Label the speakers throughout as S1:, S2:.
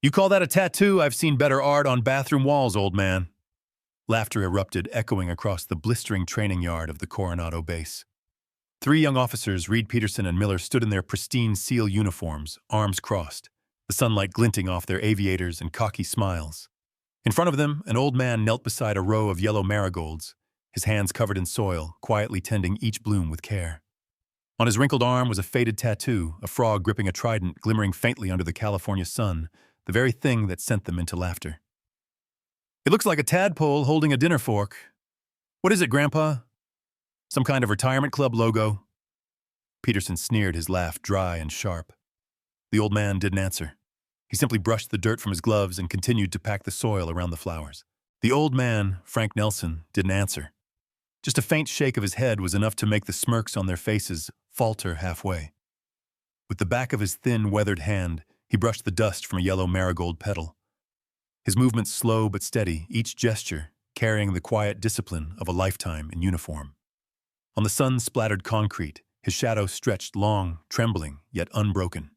S1: You call that a tattoo? I've seen better art on bathroom walls, old man. Laughter erupted, echoing across the blistering training yard of the Coronado base. Three young officers, Reed, Peterson, and Miller, stood in their pristine SEAL uniforms, arms crossed, the sunlight glinting off their aviators and cocky smiles. In front of them, an old man knelt beside a row of yellow marigolds, his hands covered in soil, quietly tending each bloom with care. On his wrinkled arm was a faded tattoo, a frog gripping a trident glimmering faintly under the California sun, the very thing that sent them into laughter. It looks like a tadpole holding a dinner fork. What is it, Grandpa? Some kind of retirement club logo? Peterson sneered, his laugh dry and sharp. The old man didn't answer. He simply brushed the dirt from his gloves and continued to pack the soil around the flowers. The old man, Frank Nelson, didn't answer. Just a faint shake of his head was enough to make the smirks on their faces falter halfway. With the back of his thin, weathered hand, he brushed the dust from a yellow marigold petal. His movements slow but steady, each gesture carrying the quiet discipline of a lifetime in uniform. On the sun-splattered concrete, his shadow stretched long, trembling, yet unbroken.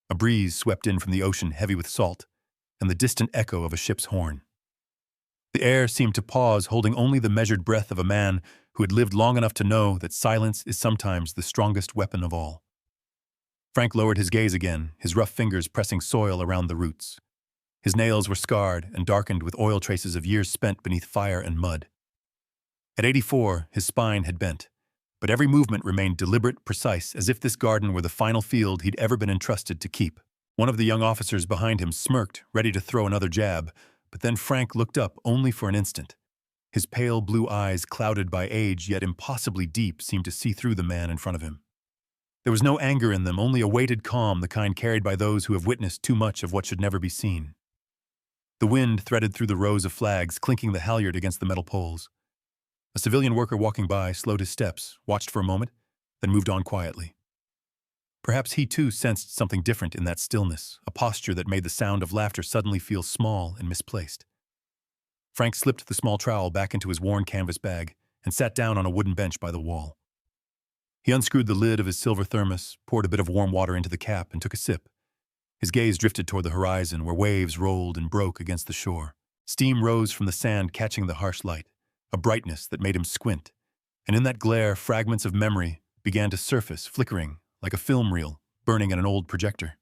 S1: A breeze swept in from the ocean heavy with salt, and the distant echo of a ship's horn. The air seemed to pause, holding only the measured breath of a man who had lived long enough to know that silence is sometimes the strongest weapon of all. Frank lowered his gaze again, his rough fingers pressing soil around the roots. His nails were scarred and darkened with oil traces of years spent beneath fire and mud. At 84, his spine had bent, but every movement remained deliberate, precise, as if this garden were the final field he'd ever been entrusted to keep. One of the young officers behind him smirked, ready to throw another jab, but then Frank looked up only for an instant. His pale blue eyes, clouded by age yet impossibly deep, seemed to see through the man in front of him. There was no anger in them, only a weighted calm, the kind carried by those who have witnessed too much of what should never be seen. The wind threaded through the rows of flags, clinking the halyard against the metal poles. A civilian worker walking by slowed his steps, watched for a moment, then moved on quietly. Perhaps he too sensed something different in that stillness, a posture that made the sound of laughter suddenly feel small and misplaced. Frank slipped the small trowel back into his worn canvas bag and sat down on a wooden bench by the wall. He unscrewed the lid of his silver thermos, poured a bit of warm water into the cap, and took a sip. His gaze drifted toward the horizon, where waves rolled and broke against the shore. Steam rose from the sand, catching the harsh light, a brightness that made him squint. And in that glare, fragments of memory began to surface, flickering like a film reel burning in an old projector.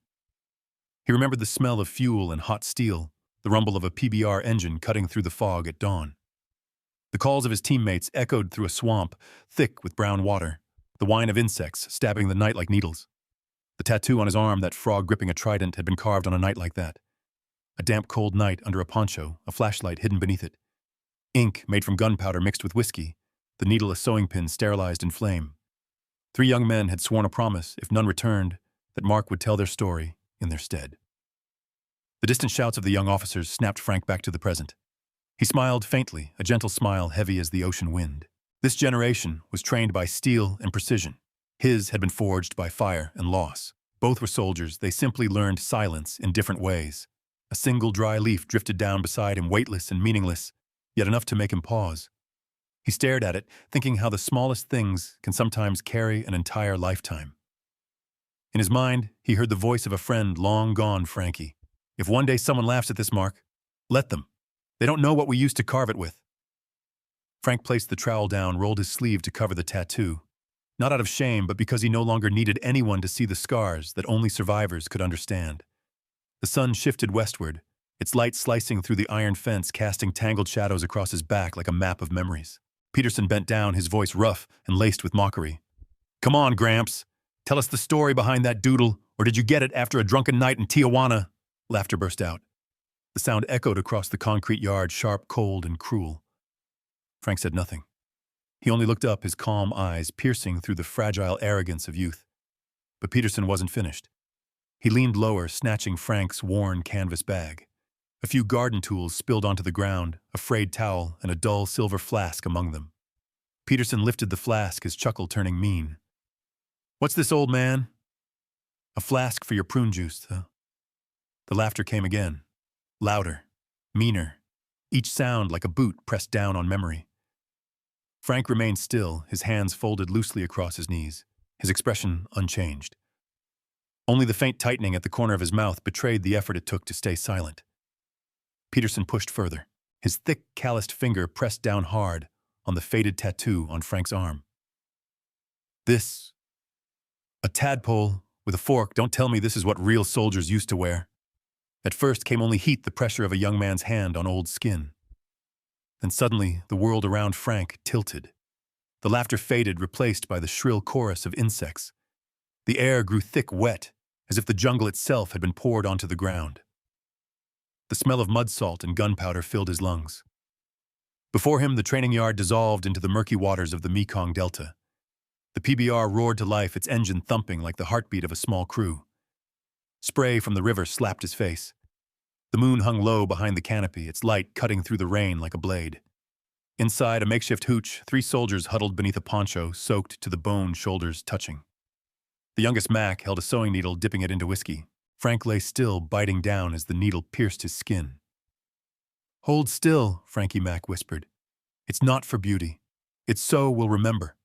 S1: He remembered the smell of fuel and hot steel, the rumble of a PBR engine cutting through the fog at dawn. The calls of his teammates echoed through a swamp, thick with brown water, the whine of insects stabbing the night like needles. The tattoo on his arm, that frog gripping a trident, had been carved on a night like that. A damp, cold night under a poncho, a flashlight hidden beneath it. Ink made from gunpowder mixed with whiskey, the needle a sewing pin sterilized in flame. 3 young men had sworn a promise, if none returned, that Mark would tell their story in their stead. The distant shouts of the young officers snapped Frank back to the present. He smiled faintly, a gentle smile heavy as the ocean wind. This generation was trained by steel and precision. His had been forged by fire and loss. Both were soldiers, they simply learned silence in different ways. A single dry leaf drifted down beside him, weightless and meaningless, yet enough to make him pause. He stared at it, thinking how the smallest things can sometimes carry an entire lifetime. In his mind, he heard the voice of a friend long gone, Frankie. If one day someone laughs at this, Mark, let them. They don't know what we used to carve it with. Frank placed the trowel down, rolled his sleeve to cover the tattoo. Not out of shame, but because he no longer needed anyone to see the scars that only survivors could understand. The sun shifted westward, its light slicing through the iron fence, casting tangled shadows across his back like a map of memories. Peterson bent down, his voice rough and laced with mockery. Come on, Gramps. Tell us the story behind that doodle, or did you get it after a drunken night in Tijuana? Laughter burst out. The sound echoed across the concrete yard, sharp, cold, and cruel. Frank said nothing. He only looked up, his calm eyes piercing through the fragile arrogance of youth. But Peterson wasn't finished. He leaned lower, snatching Frank's worn canvas bag. A few garden tools spilled onto the ground, a frayed towel and a dull silver flask among them. Peterson lifted the flask, his chuckle turning mean. What's this, old man? A flask for your prune juice, huh? The laughter came again. Louder, meaner, each sound like a boot pressed down on memory. Frank remained still, his hands folded loosely across his knees, his expression unchanged. Only the faint tightening at the corner of his mouth betrayed the effort it took to stay silent. Peterson pushed further. His thick, calloused finger pressed down hard on the faded tattoo on Frank's arm. This. A tadpole with a fork. Don't tell me this is what real soldiers used to wear. At first came only heat, the pressure of a young man's hand on old skin. Then suddenly, the world around Frank tilted. The laughter faded, replaced by the shrill chorus of insects. The air grew thick, wet, as if the jungle itself had been poured onto the ground. The smell of mud salt and gunpowder filled his lungs. Before him, the training yard dissolved into the murky waters of the Mekong Delta. The PBR roared to life, its engine thumping like the heartbeat of a small crew. Spray from the river slapped his face. The moon hung low behind the canopy, its light cutting through the rain like a blade. Inside a makeshift hooch, 3 soldiers huddled beneath a poncho, soaked to the bone, shoulders touching. The youngest Mac held a sewing needle, dipping it into whiskey. Frank lay still, biting down as the needle pierced his skin. "Hold still," Frankie Mac whispered. "It's not for beauty. It's so we'll remember."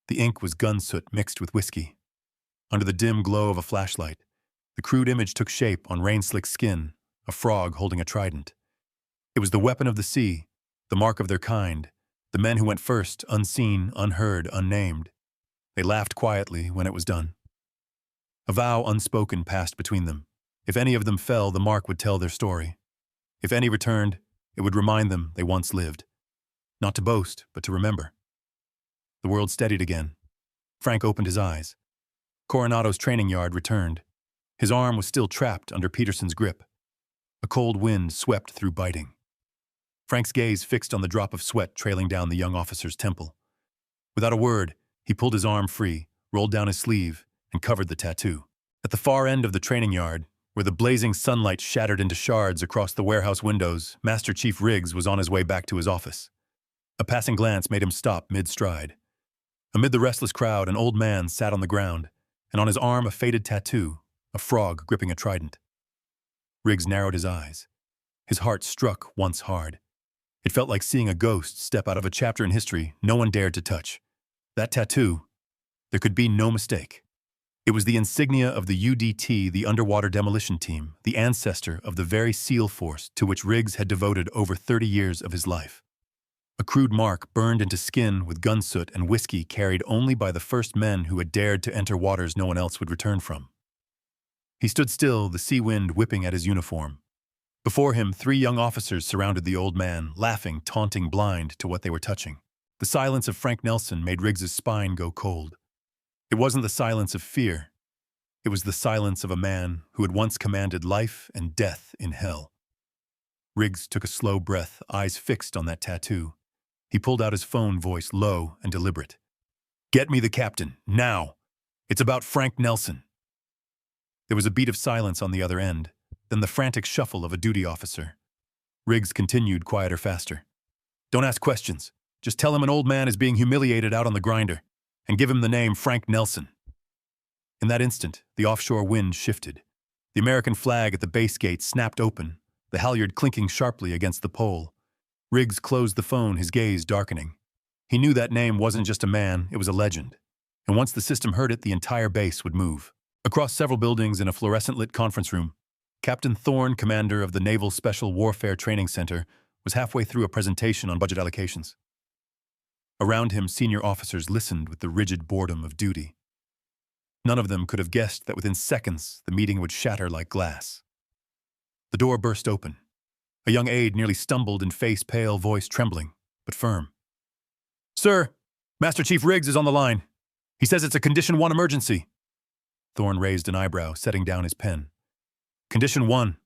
S1: The ink was gun soot mixed with whiskey. Under the dim glow of a flashlight, the crude image took shape on rain-slick skin, a frog holding a trident. It was the weapon of the sea, the mark of their kind, the men who went first, unseen, unheard, unnamed. They laughed quietly when it was done. A vow unspoken passed between them. If any of them fell, the mark would tell their story. If any returned, it would remind them they once lived. Not to boast, but to remember. The world steadied again. Frank opened his eyes. Coronado's training yard returned. His arm was still trapped under Peterson's grip. A cold wind swept through, biting. Frank's gaze fixed on the drop of sweat trailing down the young officer's temple. Without a word, he pulled his arm free, rolled down his sleeve, and covered the tattoo. At the far end of the training yard, where the blazing sunlight shattered into shards across the warehouse windows, Master Chief Riggs was on his way back to his office. A passing glance made him stop mid-stride. Amid the restless crowd, an old man sat on the ground, and on his arm a faded tattoo, a frog gripping a trident. Riggs narrowed his eyes. His heart struck once hard. It felt like seeing a ghost step out of a chapter in history no one dared to touch. That tattoo, there could be no mistake. It was the insignia of the UDT, the Underwater Demolition Team, the ancestor of the very SEAL force to which Riggs had devoted over 30 years of his life. A crude mark burned into skin with gun soot and whiskey carried only by the first men who had dared to enter waters no one else would return from. He stood still, the sea wind whipping at his uniform. Before him, 3 young officers surrounded the old man, laughing, taunting, blind to what they were touching. The silence of Frank Nelson made Riggs's spine go cold. It wasn't the silence of fear. It was the silence of a man who had once commanded life and death in hell. Riggs took a slow breath, eyes fixed on that tattoo. He pulled out his phone, voice low and deliberate. "Get me the captain, now. It's about Frank Nelson." There was a beat of silence on the other end, then the frantic shuffle of a duty officer. Riggs continued, quieter, faster. "Don't ask questions. Just tell him an old man is being humiliated out on the grinder, and give him the name Frank Nelson." In that instant, the offshore wind shifted. The American flag at the base gate snapped open, the halyard clinking sharply against the pole. Riggs closed the phone, his gaze darkening. He knew that name wasn't just a man, it was a legend. And once the system heard it, the entire base would move. Across several buildings in a fluorescent-lit conference room, Captain Thorne, commander of the Naval Special Warfare Training Center, was halfway through a presentation on budget allocations. Around him, senior officers listened with the rigid boredom of duty. None of them could have guessed that within seconds the meeting would shatter like glass. The door burst open. A young aide nearly stumbled in face pale, voice trembling, but firm. "Sir, Master Chief Riggs is on the line. He says it's a Condition 1 emergency." Thorne raised an eyebrow, setting down his pen. "Condition 1.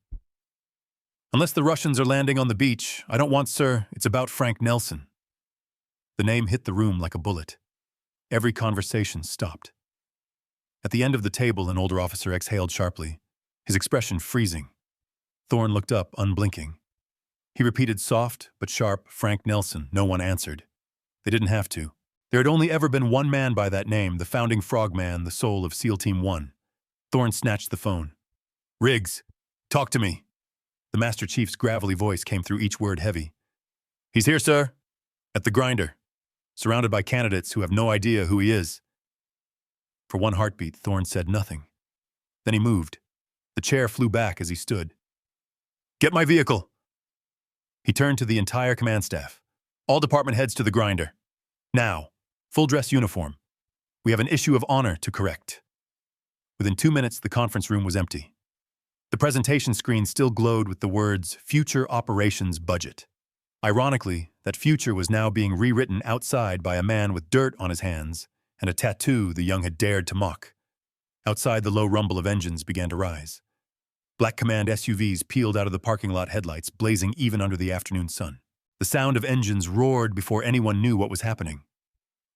S1: Unless the Russians are landing on the beach, I don't want, sir, it's about Frank Nelson." The name hit the room like a bullet. Every conversation stopped. At the end of the table, an older officer exhaled sharply, his expression freezing. Thorne looked up, unblinking. He repeated soft but sharp, "Frank Nelson." No one answered. They didn't have to. There had only ever been one man by that name, the founding frogman, the soul of SEAL Team 1. Thorne snatched the phone. "Riggs, talk to me." The Master Chief's gravelly voice came through each word heavy. "He's here, sir. At the grinder. Surrounded by candidates who have no idea who he is." For one heartbeat, Thorne said nothing. Then he moved. The chair flew back as he stood. "Get my vehicle!" He turned to the entire command staff. "All department heads to the grinder. Now, full dress uniform. We have an issue of honor to correct." Within 2 minutes, the conference room was empty. The presentation screen still glowed with the words, "Future Operations Budget." Ironically, that future was now being rewritten outside by a man with dirt on his hands and a tattoo the young had dared to mock. Outside, the low rumble of engines began to rise. Black command SUVs peeled out of the parking lot headlights, blazing even under the afternoon sun. The sound of engines roared before anyone knew what was happening.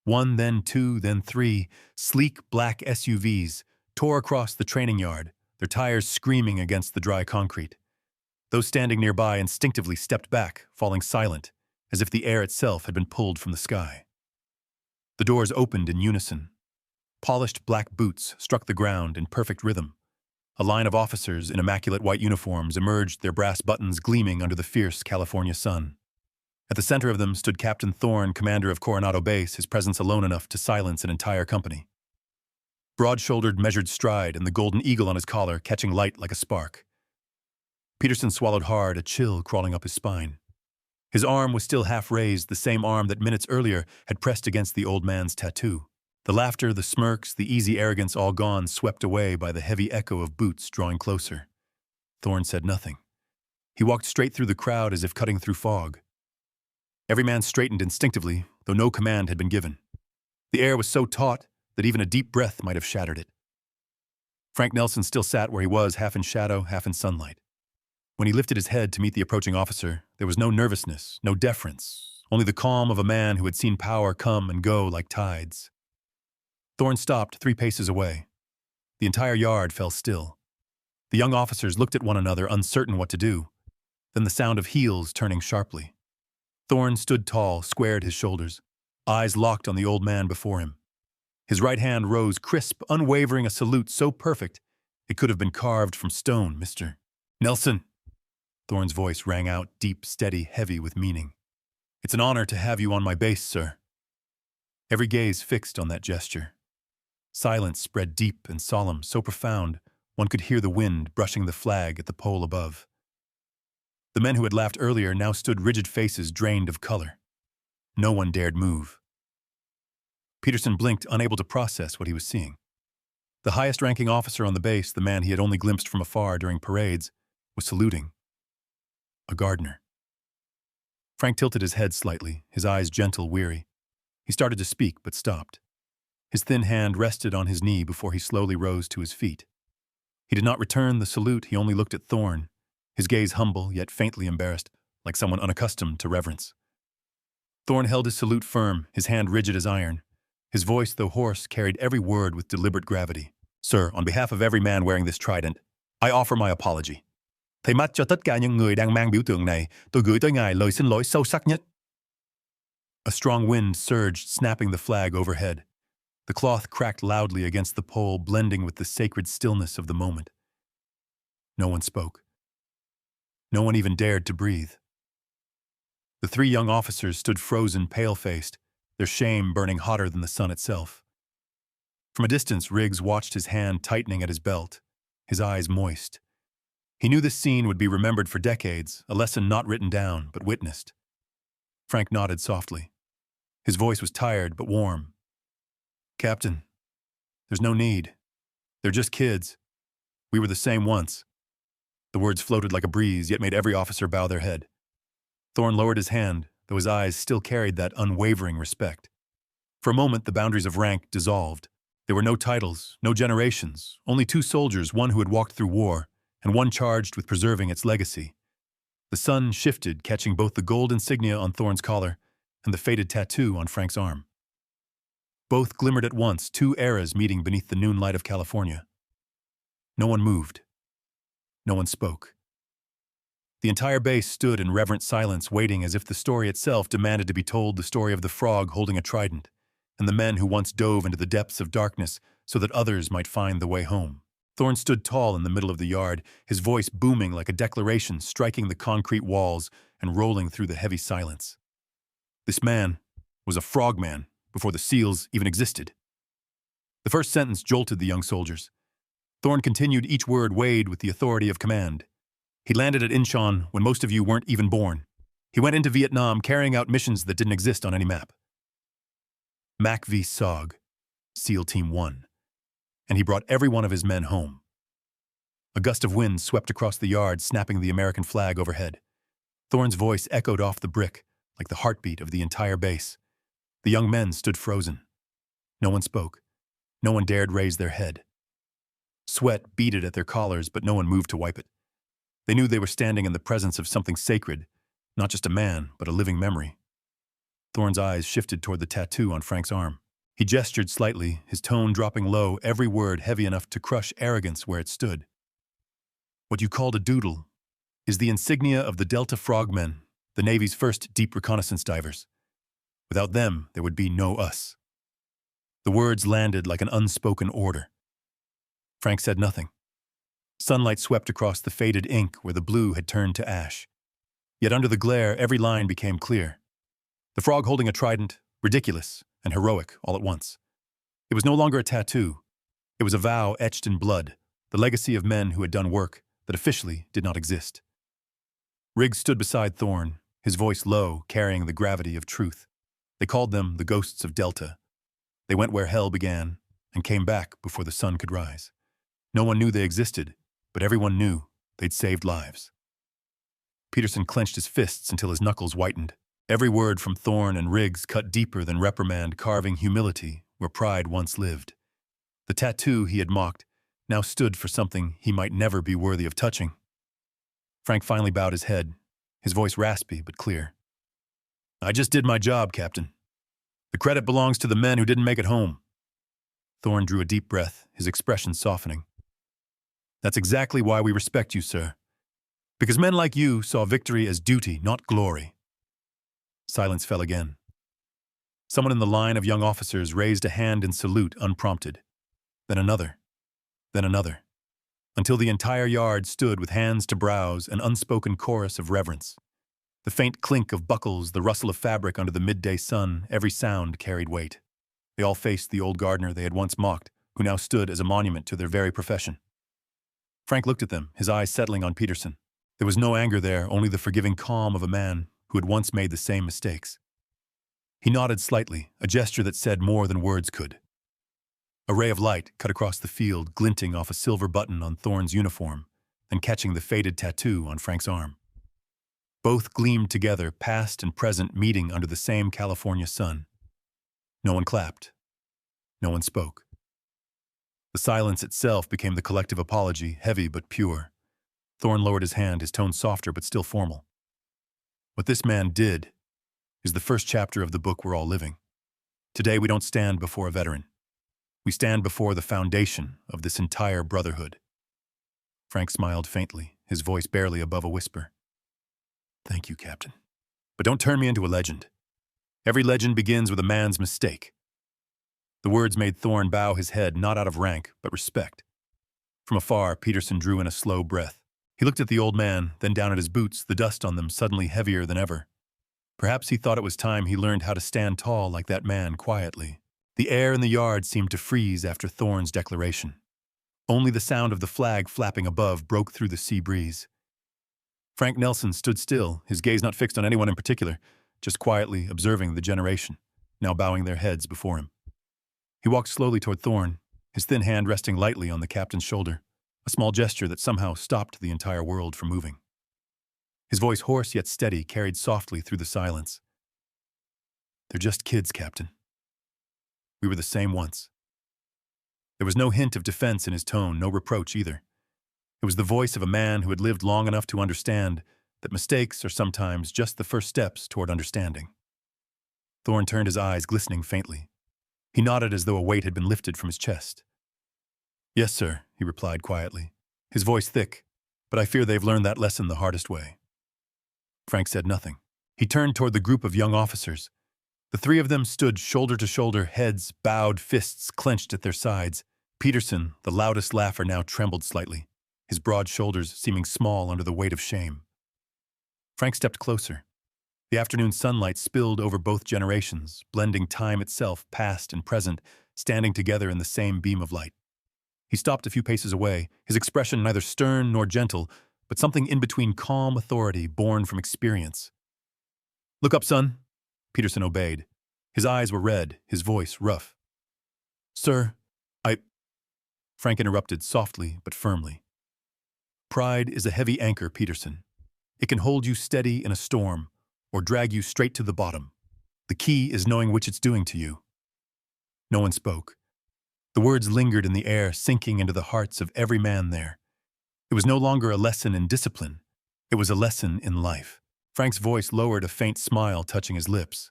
S1: 1, then 2, then 3, sleek black SUVs tore across the training yard, their tires screaming against the dry concrete. Those standing nearby instinctively stepped back, falling silent, as if the air itself had been pulled from the sky. The doors opened in unison. Polished black boots struck the ground in perfect rhythm. A line of officers in immaculate white uniforms emerged, their brass buttons gleaming under the fierce California sun. At the center of them stood Captain Thorne, commander of Coronado Base, his presence alone enough to silence an entire company. Broad-shouldered, measured stride, and the golden eagle on his collar catching light like a spark. Peterson swallowed hard, a chill crawling up his spine. His arm was still half raised, the same arm that minutes earlier had pressed against the old man's tattoo. The laughter, the smirks, the easy arrogance all gone, swept away by the heavy echo of boots drawing closer. Thorne said nothing. He walked straight through the crowd as if cutting through fog. Every man straightened instinctively, though no command had been given. The air was so taut that even a deep breath might have shattered it. Frank Nelson still sat where he was, half in shadow, half in sunlight. When he lifted his head to meet the approaching officer, there was no nervousness, no deference, only the calm of a man who had seen power come and go like tides. Thorne stopped 3 paces away. The entire yard fell still. The young officers looked at one another, uncertain what to do. Then the sound of heels turning sharply. Thorne stood tall, squared his shoulders, eyes locked on the old man before him. His right hand rose crisp, unwavering, a salute so perfect it could have been carved from stone. "Mr. Nelson." Thorne's voice rang out, deep, steady, heavy with meaning. "It's an honor to have you on my base, sir." Every gaze fixed on that gesture. Silence spread deep and solemn, so profound one could hear the wind brushing the flag at the pole above. The men who had laughed earlier now stood rigid, faces drained of color. No one dared move. Peterson blinked, unable to process what he was seeing. The highest-ranking officer on the base, the man he had only glimpsed from afar during parades, was saluting. A gardener. Frank tilted his head slightly, his eyes gentle, weary. He started to speak, but stopped. His thin hand rested on his knee before he slowly rose to his feet. He did not return the salute, he only looked at Thorne, his gaze humble, yet faintly embarrassed, like someone unaccustomed to reverence. Thorne held his salute firm, his hand rigid as iron. His voice, though hoarse, carried every word with deliberate gravity. "Sir, on behalf of every man wearing this trident, I offer my apology. Thay mắt cho tất cả những người đang mang biểu tượng này, tôi gửi tới ngài lời xin lỗi sâu sắc nhất." A strong wind surged, snapping the flag overhead. The cloth cracked loudly against the pole, blending with the sacred stillness of the moment. No one spoke. No one even dared to breathe. The 3 young officers stood frozen, pale-faced, their shame burning hotter than the sun itself. From a distance, Riggs watched his hand tightening at his belt, his eyes moist. He knew this scene would be remembered for decades, a lesson not written down, but witnessed. Frank nodded softly. His voice was tired, but warm. "Captain, there's no need. They're just kids. We were the same once." The words floated like a breeze, yet made every officer bow their head. Thorne lowered his hand, though his eyes still carried that unwavering respect. For a moment, the boundaries of rank dissolved. There were no titles, no generations, only 2 soldiers, one who had walked through war, and one charged with preserving its legacy. The sun shifted, catching both the gold insignia on Thorne's collar and the faded tattoo on Frank's arm. Both glimmered at once, 2 eras meeting beneath the noon light of California. No one moved. No one spoke. The entire base stood in reverent silence, waiting as if the story itself demanded to be told, the story of the frog holding a trident, and the men who once dove into the depths of darkness so that others might find the way home. Thorne stood tall in the middle of the yard, his voice booming like a declaration, striking the concrete walls and rolling through the heavy silence. This man was a frogman before the SEALs even existed. The first sentence jolted the young soldiers. Thorne continued, each word weighed with the authority of command. He landed at Incheon when most of you weren't even born. He went into Vietnam carrying out missions that didn't exist on any map. Mac v. SOG, SEAL Team 1. And he brought every one of his men home. A gust of wind swept across the yard, snapping the American flag overhead. Thorne's voice echoed off the brick, like the heartbeat of the entire base. The young men stood frozen. No one spoke. No one dared raise their head. Sweat beaded at their collars, but no one moved to wipe it. They knew they were standing in the presence of something sacred, not just a man, but a living memory. Thorne's eyes shifted toward the tattoo on Frank's arm. He gestured slightly, his tone dropping low, every word heavy enough to crush arrogance where it stood. What you called a doodle is the insignia of the Delta Frogmen, the Navy's first deep reconnaissance divers. Without them, there would be no us. The words landed like an unspoken order. Frank said nothing. Sunlight swept across the faded ink where the blue had turned to ash. Yet under the glare, every line became clear. The frog holding a trident, ridiculous and heroic all at once. It was no longer a tattoo. It was a vow etched in blood, the legacy of men who had done work that officially did not exist. Riggs stood beside Thorne, his voice low, carrying the gravity of truth. They called them the ghosts of Delta. They went where hell began and came back before the sun could rise. No one knew they existed, but everyone knew they'd saved lives. Peterson clenched his fists until his knuckles whitened. Every word from Thorne and Riggs cut deeper than reprimand, carving humility where pride once lived. The tattoo he had mocked now stood for something he might never be worthy of touching. Frank finally bowed his head, his voice raspy but clear. I just did my job, Captain. The credit belongs to the men who didn't make it home. Thorne drew a deep breath, his expression softening. That's exactly why we respect you, sir. Because men like you saw victory as duty, not glory. Silence fell again. Someone in the line of young officers raised a hand in salute unprompted. Then another. Then another. Until the entire yard stood with hands to brows, an unspoken chorus of reverence. The faint clink of buckles, the rustle of fabric under the midday sun, every sound carried weight. They all faced the old gardener they had once mocked, who now stood as a monument to their very profession. Frank looked at them, his eyes settling on Peterson. There was no anger there, only the forgiving calm of a man who had once made the same mistakes. He nodded slightly, a gesture that said more than words could. A ray of light cut across the field, glinting off a silver button on Thorne's uniform, and catching the faded tattoo on Frank's arm. Both gleamed together, past and present meeting under the same California sun. No one clapped. No one spoke. The silence itself became the collective apology, heavy but pure. Thorne lowered his hand, his tone softer but still formal. What this man did is the first chapter of the book we're all living. Today we don't stand before a veteran. We stand before the foundation of this entire brotherhood. Frank smiled faintly, his voice barely above a whisper. Thank you, Captain. But don't turn me into a legend. Every legend begins with a man's mistake. The words made Thorne bow his head, not out of rank, but respect. From afar, Peterson drew in a slow breath. He looked at the old man, then down at his boots, the dust on them suddenly heavier than ever. Perhaps he thought it was time he learned how to stand tall like that man, quietly. The air in the yard seemed to freeze after Thorne's declaration. Only the sound of the flag flapping above broke through the sea breeze. Frank Nelson stood still, his gaze not fixed on anyone in particular, just quietly observing the generation, now bowing their heads before him. He walked slowly toward Thorne, his thin hand resting lightly on the captain's shoulder, a small gesture that somehow stopped the entire world from moving. His voice, hoarse yet steady, carried softly through the silence. They're just kids, Captain. We were the same once. There was no hint of defense in his tone, no reproach either. It was the voice of a man who had lived long enough to understand that mistakes are sometimes just the first steps toward understanding. Thorne turned his eyes, glistening faintly. He nodded as though a weight had been lifted from his chest. Yes, sir, he replied quietly, his voice thick, but I fear they've learned that lesson the hardest way. Frank said nothing. He turned toward the group of young officers. The three of them stood shoulder to shoulder, heads bowed, fists clenched at their sides. Peterson, the loudest laugher, now trembled slightly, his broad shoulders seeming small under the weight of shame. Frank stepped closer. The afternoon sunlight spilled over both generations, blending time itself, past and present, standing together in the same beam of light. He stopped a few paces away, his expression neither stern nor gentle, but something in between calm authority born from experience. "Look up, son." Peterson obeyed. His eyes were red, his voice rough. "Sir, I—" Frank interrupted softly but firmly. "Pride is a heavy anchor, Peterson. It can hold you steady in a storm or drag you straight to the bottom. The key is knowing which it's doing to you." No one spoke. The words lingered in the air, sinking into the hearts of every man there. It was no longer a lesson in discipline. It was a lesson in life. Frank's voice lowered, a faint smile touching his lips.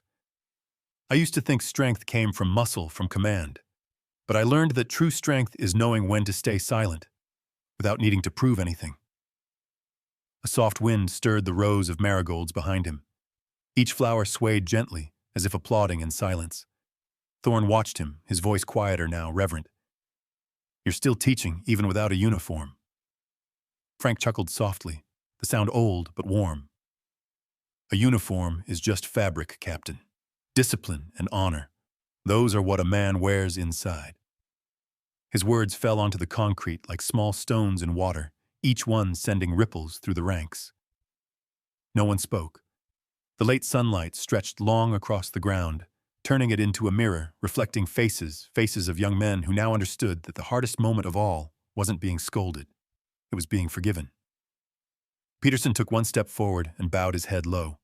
S1: "I used to think strength came from muscle, from command. But I learned that true strength is knowing when to stay silent, without needing to prove anything." A soft wind stirred the rows of marigolds behind him. Each flower swayed gently, as if applauding in silence. Thorne watched him, his voice quieter now, reverent. "You're still teaching, even without a uniform." Frank chuckled softly, the sound old but warm. "A uniform is just fabric, Captain. Discipline and honor. Those are what a man wears inside." His words fell onto the concrete like small stones in water, each one sending ripples through the ranks. No one spoke. The late sunlight stretched long across the ground, turning it into a mirror, reflecting faces of young men who now understood that the hardest moment of all wasn't being scolded. It was being forgiven. Peterson took one step forward and bowed his head low.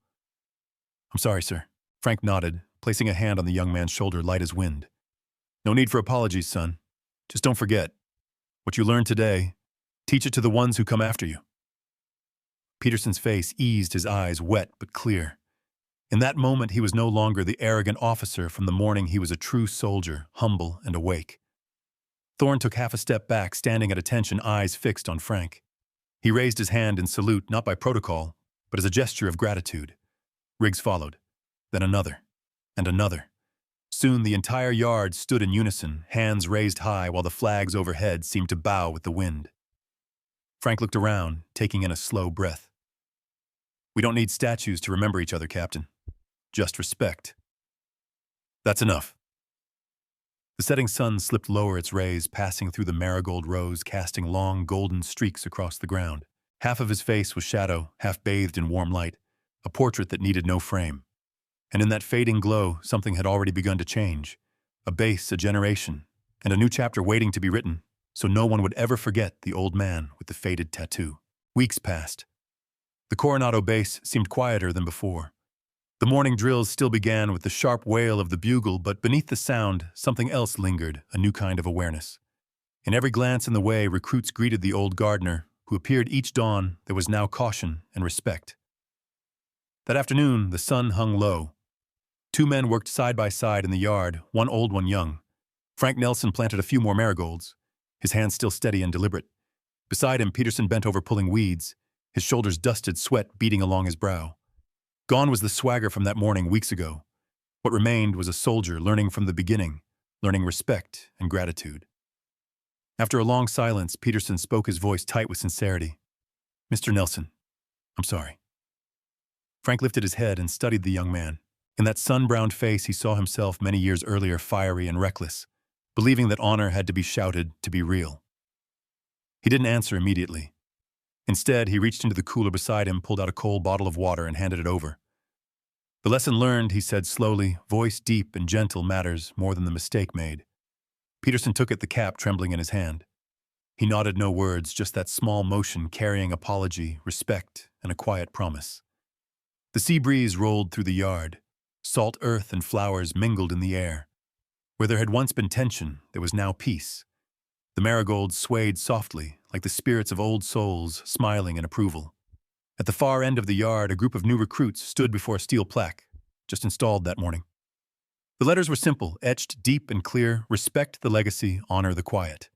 S1: "I'm sorry, sir." Frank nodded, placing a hand on the young man's shoulder light as wind. "No need for apologies, son. Just don't forget. What you learned today, teach it to the ones who come after you." Peterson's face eased, his eyes wet but clear. In that moment, he was no longer the arrogant officer from the morning. He was a true soldier, humble and awake. Thorne took half a step back, standing at attention, eyes fixed on Frank. He raised his hand in salute, not by protocol, but as a gesture of gratitude. Riggs followed, then another, and another. Soon the entire yard stood in unison, hands raised high while the flags overhead seemed to bow with the wind. Frank looked around, taking in a slow breath. "We don't need statues to remember each other, Captain. Just respect." "That's enough." The setting sun slipped lower its rays, passing through the marigold rows, casting long golden streaks across the ground. Half of his face was shadow, half bathed in warm light, a portrait that needed no frame. And in that fading glow, something had already begun to change. A base, a generation, and a new chapter waiting to be written, so no one would ever forget the old man with the faded tattoo. Weeks passed. The Coronado base seemed quieter than before. The morning drills still began with the sharp wail of the bugle, but beneath the sound, something else lingered, a new kind of awareness. In every glance in the way, recruits greeted the old gardener, who appeared each dawn. There was now caution and respect. That afternoon, the sun hung low. Two men worked side by side in the yard, one old, one young. Frank Nelson planted a few more marigolds, his hands still steady and deliberate. Beside him, Peterson bent over pulling weeds, his shoulders dusted, sweat beading along his brow. Gone was the swagger from that morning weeks ago. What remained was a soldier learning from the beginning, learning respect and gratitude. After a long silence, Peterson spoke, his voice tight with sincerity. "Mr. Nelson, I'm sorry." Frank lifted his head and studied the young man. In that sun-browned face, he saw himself many years earlier, fiery and reckless, believing that honor had to be shouted to be real. He didn't answer immediately. Instead, he reached into the cooler beside him, pulled out a cold bottle of water, and handed it over. "The lesson learned," he said slowly, voice deep and gentle, "matters more than the mistake made." Peterson took it, the cap trembling in his hand. He nodded, no words, just that small motion carrying apology, respect, and a quiet promise. The sea breeze rolled through the yard. Salt earth and flowers mingled in the air. Where there had once been tension, there was now peace. The marigolds swayed softly, like the spirits of old souls smiling in approval. At the far end of the yard, a group of new recruits stood before a steel plaque, just installed that morning. The letters were simple, etched deep and clear: respect the legacy, honor the quiet.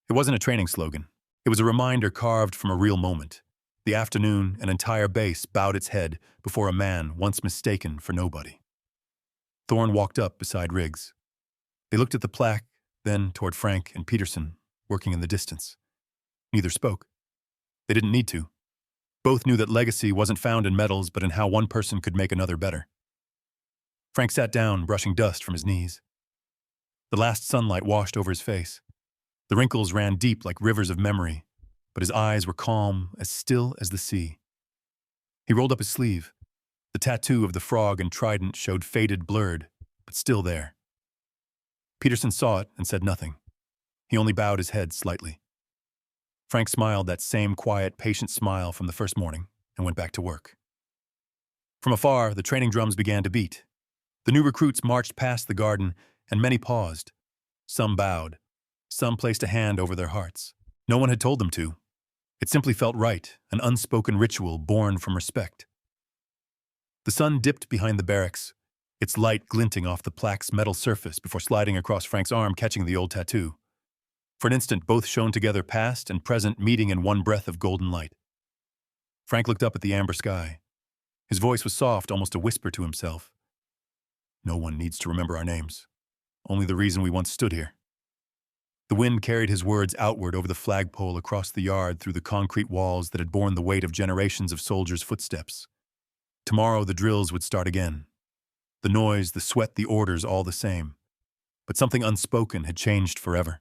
S1: It wasn't a training slogan. It was a reminder carved from a real moment. The afternoon, an entire base bowed its head before a man once mistaken for nobody. Thorne walked up beside Riggs. They looked at the plaque, then toward Frank and Peterson, working in the distance. Neither spoke. They didn't need to. Both knew that legacy wasn't found in medals, but in how one person could make another better. Frank sat down, brushing dust from his knees. The last sunlight washed over his face. The wrinkles ran deep like rivers of memory, but his eyes were calm, as still as the sea. He rolled up his sleeve. The tattoo of the frog and trident showed faded, blurred, but still there. Peterson saw it and said nothing. He only bowed his head slightly. Frank smiled that same quiet, patient smile from the first morning and went back to work. From afar, the training drums began to beat. The new recruits marched past the garden, and many paused. Some bowed. Some placed a hand over their hearts. No one had told them to. It simply felt right, an unspoken ritual born from respect. The sun dipped behind the barracks, its light glinting off the plaque's metal surface before sliding across Frank's arm, catching the old tattoo. For an instant, both shone together, past and present, meeting in one breath of golden light. Frank looked up at the amber sky. His voice was soft, almost a whisper to himself. No one needs to remember our names. Only the reason we once stood here. The wind carried his words outward over the flagpole, across the yard, through the concrete walls that had borne the weight of generations of soldiers' footsteps. Tomorrow the drills would start again. The noise, the sweat, the orders, all the same. But something unspoken had changed forever.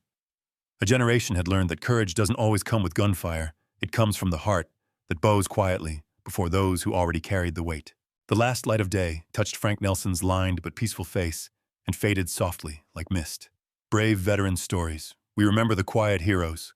S1: A generation had learned that courage doesn't always come with gunfire. It comes from the heart that bows quietly before those who already carried the weight. The last light of day touched Frank Nelson's lined but peaceful face and faded softly like mist. Brave veteran stories. We remember the quiet heroes